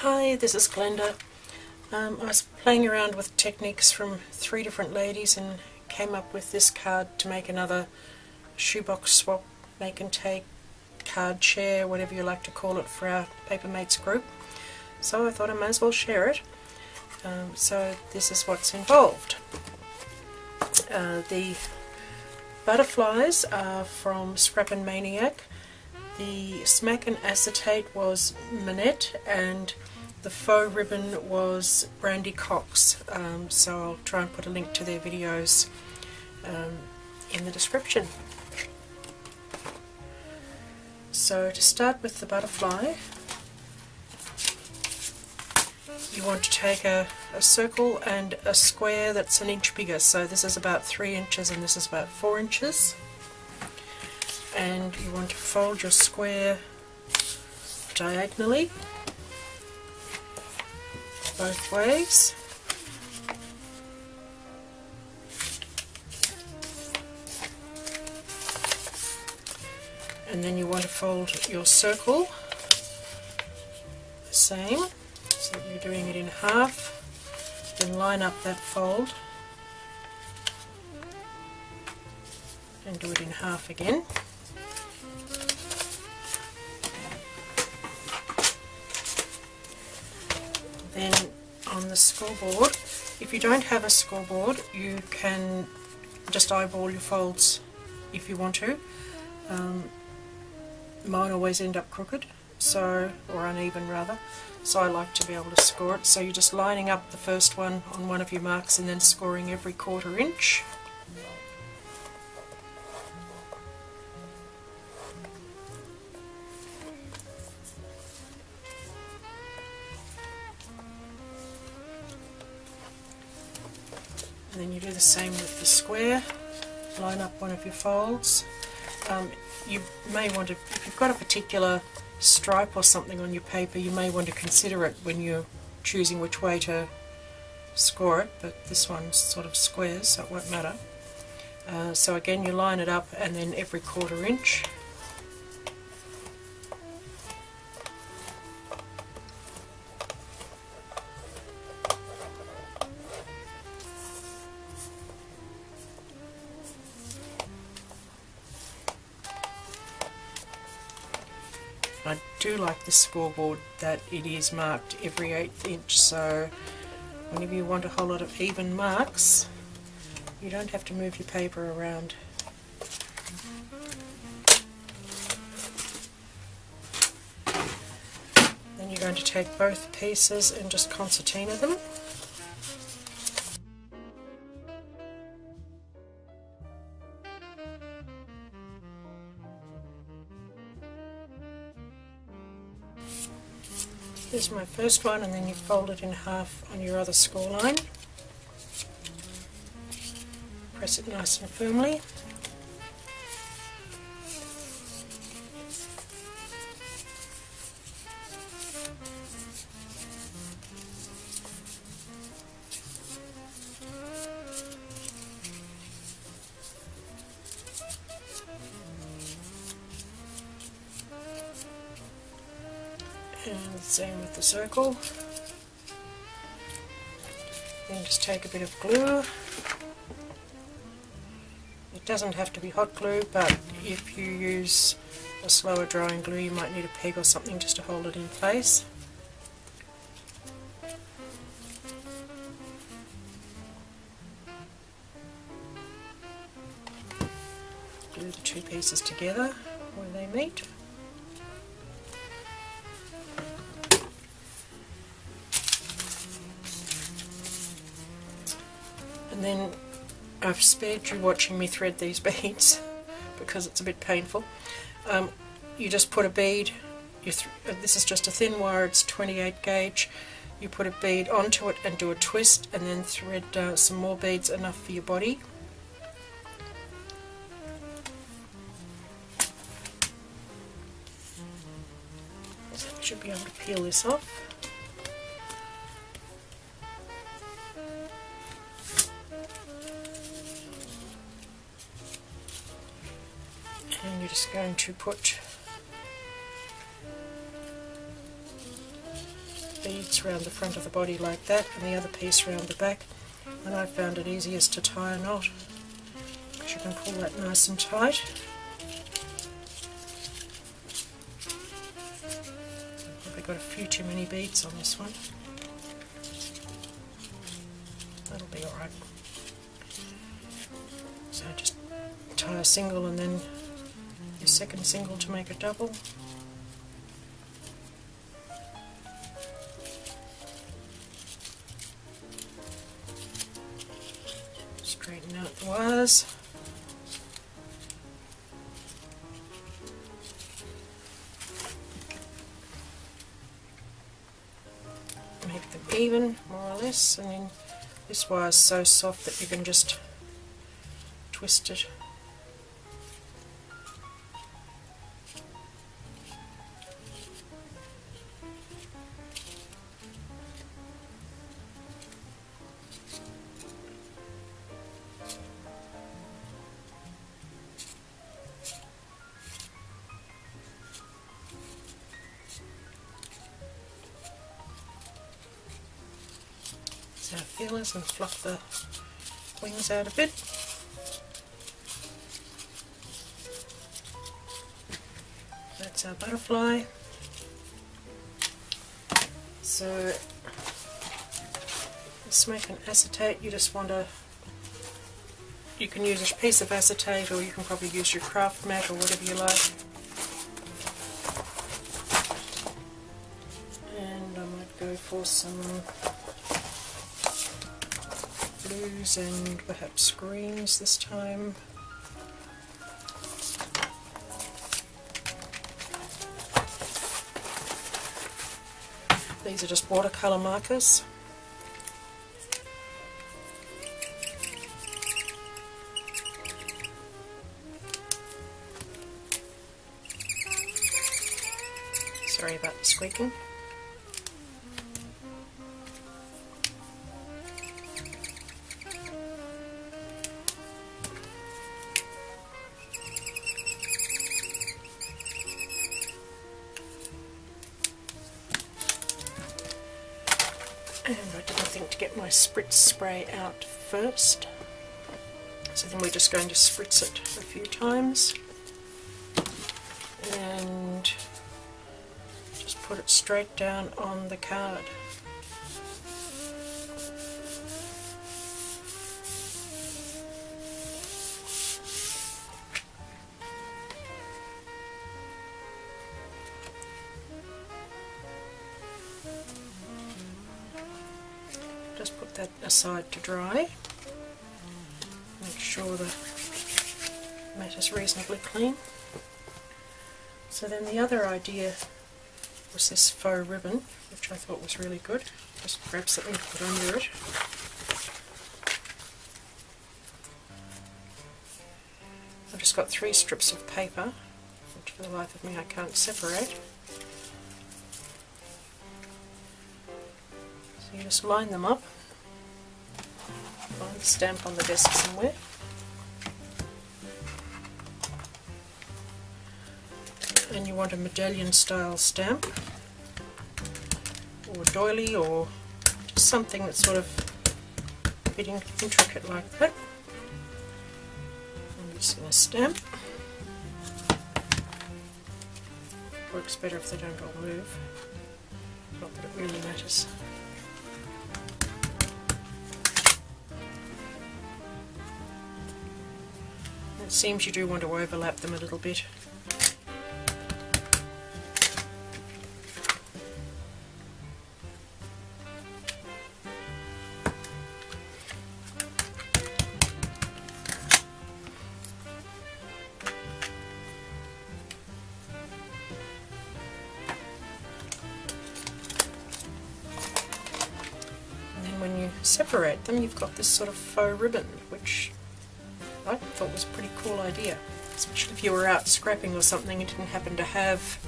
Hi, this is Glenda. I was playing around with techniques from 3 different ladies and came up with this card to make another shoebox swap, make and take, card share, whatever you like to call it, for our Paper Mates group. So I thought I might as well share it. So this is what's involved. The butterflies are from Scrap and Maniac. The smack and acetate was Manette, and the faux ribbon was Brandy Cox. So I'll try and put a link to their videos in the description. So to start with the butterfly, you want to take a circle and a square that's an inch bigger. So this is about 3 inches and this is about 4 inches. And you want to fold your square diagonally both ways. And then you want to fold your circle the same, so you're doing it in half, then line up that fold and do it in half again. Then on the scoreboard, if you don't have a scoreboard, you can just eyeball your folds if you want to. Mine always end up crooked, so, or uneven rather, so I like to be able to score it. So you're just lining up the first one on one of your marks and then scoring every 1/4 inch. And then you do the same with the square, line up one of your folds. You may want to, if you've got a particular stripe or something on your paper, you may want to consider it when you're choosing which way to score it, but this one's sort of squares, so it won't matter. So again, you line it up and then every 1/4 inch. I do like the scoreboard that it is marked every 1/8 inch, so whenever you want a whole lot of even marks, you don't have to move your paper around. Then you're going to take both pieces and just concertina them. Here's my first one, and then you fold it in half on your other score line. Press it nice and firmly. And same with the circle. Then just take a bit of glue. It doesn't have to be hot glue, but if you use a slower drying glue, you might need a peg or something just to hold it in place. Glue the 2 pieces together where they meet. And then I've spared you watching me thread these beads because it's a bit painful. You just put a bead, this is just a thin wire, it's 28 gauge. You put a bead onto it and do a twist, and then thread some more beads, enough for your body. So you should be able to peel this off. And you're just going to put beads around the front of the body like that, and the other piece around the back. And I found it easiest to tie a knot, because you can pull that nice and tight. Probably got a few too many beads on this one. That'll be alright. So just tie a single and then your second single to make a double. Straighten out the wires. Make them even, more or less, and then this wire is so soft that you can just twist it. Our feelers and fluff the wings out a bit. That's our butterfly. So smoke acetate, you just want to, you can use a piece of acetate, or you can probably use your craft mat or whatever you like. And I might go for some blues and perhaps greens this time. These are just watercolour markers. Sorry about the squeaking. And I didn't think to get my Spritz spray out first, so then we're just going to spritz it a few times and just put it straight down on the card. Just put that aside to dry. Make sure the mat is reasonably clean. So then the other idea was this faux ribbon, which I thought was really good. Just grab something to put under it. I've just got 3 strips of paper, which for the life of me I can't separate. So you just line them up, find the stamp on the desk somewhere, and you want a medallion style stamp, or doily, or just something that's sort of a bit intricate like that. I'm using a stamp. Works better if they don't all move, not that it really matters. It seems you do want to overlap them a little bit. And then when you separate them, you've got this sort of faux ribbon, which I thought was a pretty cool idea, especially if you were out scrapping or something and didn't happen to have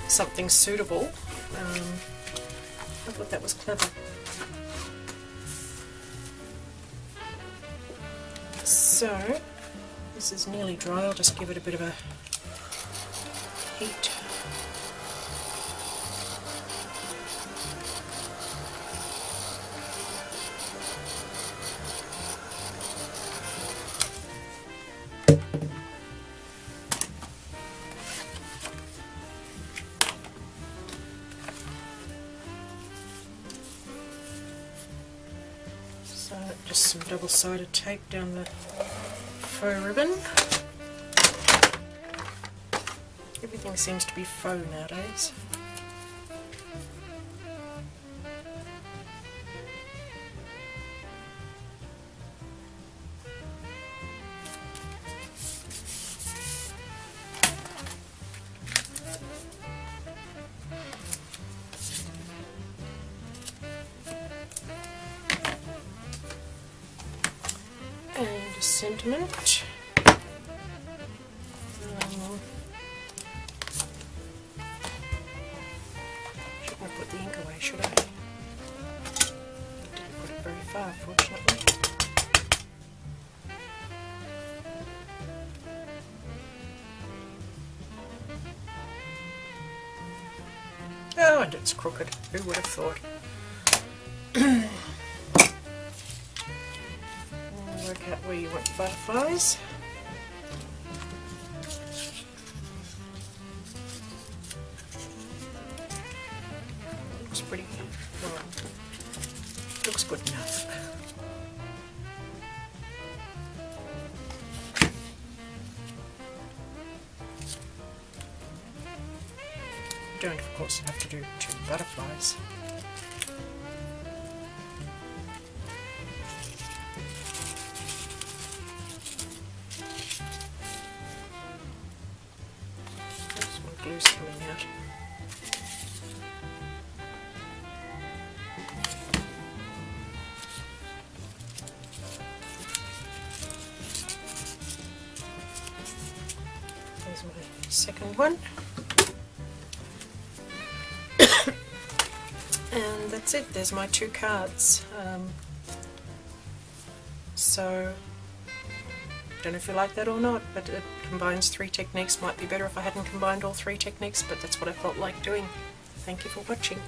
something suitable. I thought that was clever. So this is nearly dry. I'll just give it a bit of a heat. just some double-sided tape down the faux ribbon. Everything seems to be faux nowadays. And a sentiment. Shouldn't have put the ink away, should I? Didn't put it very far, fortunately. Oh, and it's crooked. Who would have thought? Work out where you want the butterflies. Looks pretty. Well, looks good enough. You don't, of course, have to do 2 butterflies. Glue's coming out. There's my second one. And that's it, there's my 2 cards. So don't know if you like that or not, but it combines 3 techniques. Might be better if I hadn't combined all 3 techniques, but that's what I felt like doing. Thank you for watching.